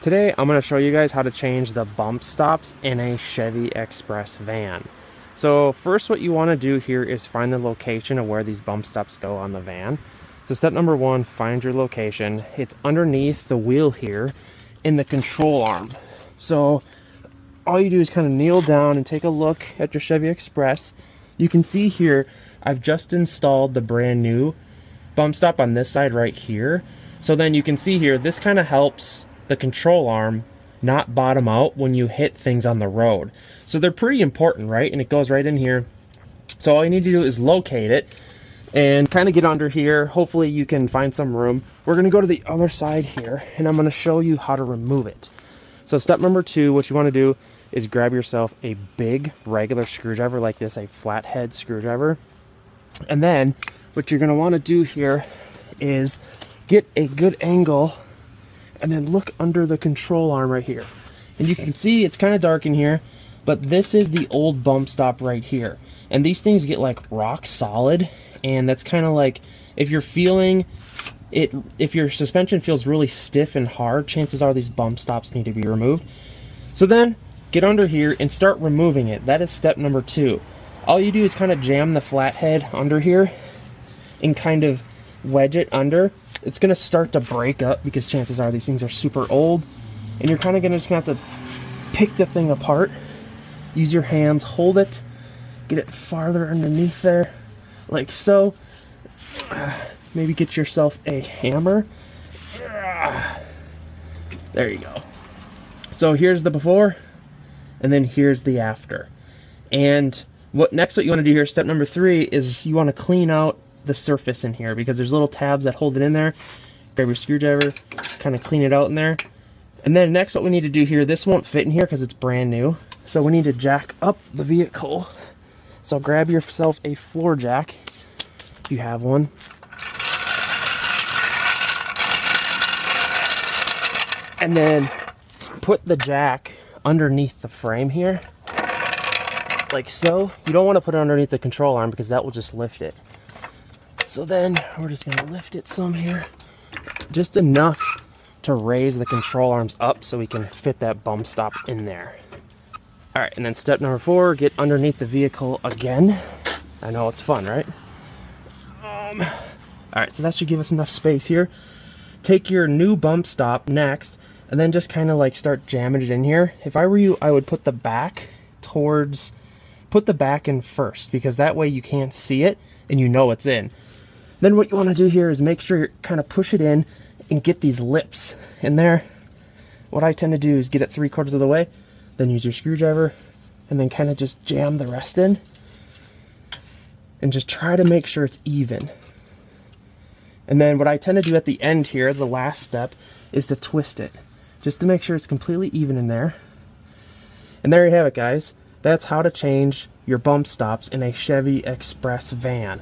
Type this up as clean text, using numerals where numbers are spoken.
Today I'm going to show you guys how to change the bump stops in a Chevy Express van. So first what you want to do here is find the location of where these bump stops go on the van. So step number one, find your location. It's underneath the wheel here in the control arm. So all you do is kind of kneel down and take a look at your Chevy Express. You can see here I've just installed the brand new bump stop on this side right here. So then you can see here, this kind of helps the control arm not bottom out when you hit things on the road. So they're pretty important, right? And it goes right in here. So all you need to do is locate it and kind of get under here. Hopefully you can find some room. We're going to go to the other side here and I'm going to show you how to remove it. So step number two, what you want to do is grab yourself a big regular screwdriver like this, a flathead screwdriver. And then what you're going to want to do here is get a good angle and then look under the control arm right here. And you can see it's kind of dark in here, but this is the old bump stop right here. And these things get like rock solid, and that's kind of like, if you're feeling it, if your suspension feels really stiff and hard, chances are these bump stops need to be removed. So then get under here and start removing it. That is step number two. All you do is kind of jam the flathead under here and kind of wedge it under. It's going to start to break up because chances are these things are super old, and you're kind of just going to have to pick the thing apart. Use your hands, hold it, get it farther underneath there like so. Maybe get yourself a hammer. There you go. So here's the before and then here's the after. And what you want to do here, step number three, is you want to clean out the surface in here because there's little tabs that hold it in there. Grab your screwdriver, kind of clean it out in there. And then next what we need to do here, this won't fit in here because it's brand new, so we need to jack up the vehicle. So grab yourself a floor jack if you have one. And then put the jack underneath the frame here like so. You don't want to put it underneath the control arm because that will just lift it. So then we're just going to lift it some here, just enough to raise the control arms up so we can fit that bump stop in there. All right, and then step number four, get underneath the vehicle again. I know it's fun, right? All right, so that should give us enough space here. Take your new bump stop next, and then just kind of like start jamming it in here. If I were you, I would put the back in first, because that way you can't see it and you know it's in. Then what you want to do here is make sure you kind of push it in and get these lips in there. What I tend to do is get it 3/4 of the way, then use your screwdriver, and then kind of just jam the rest in. And just try to make sure it's even. And then what I tend to do at the end here, the last step, is to twist it, just to make sure it's completely even in there. And there you have it, guys. That's how to change your bump stops in a Chevy Express van.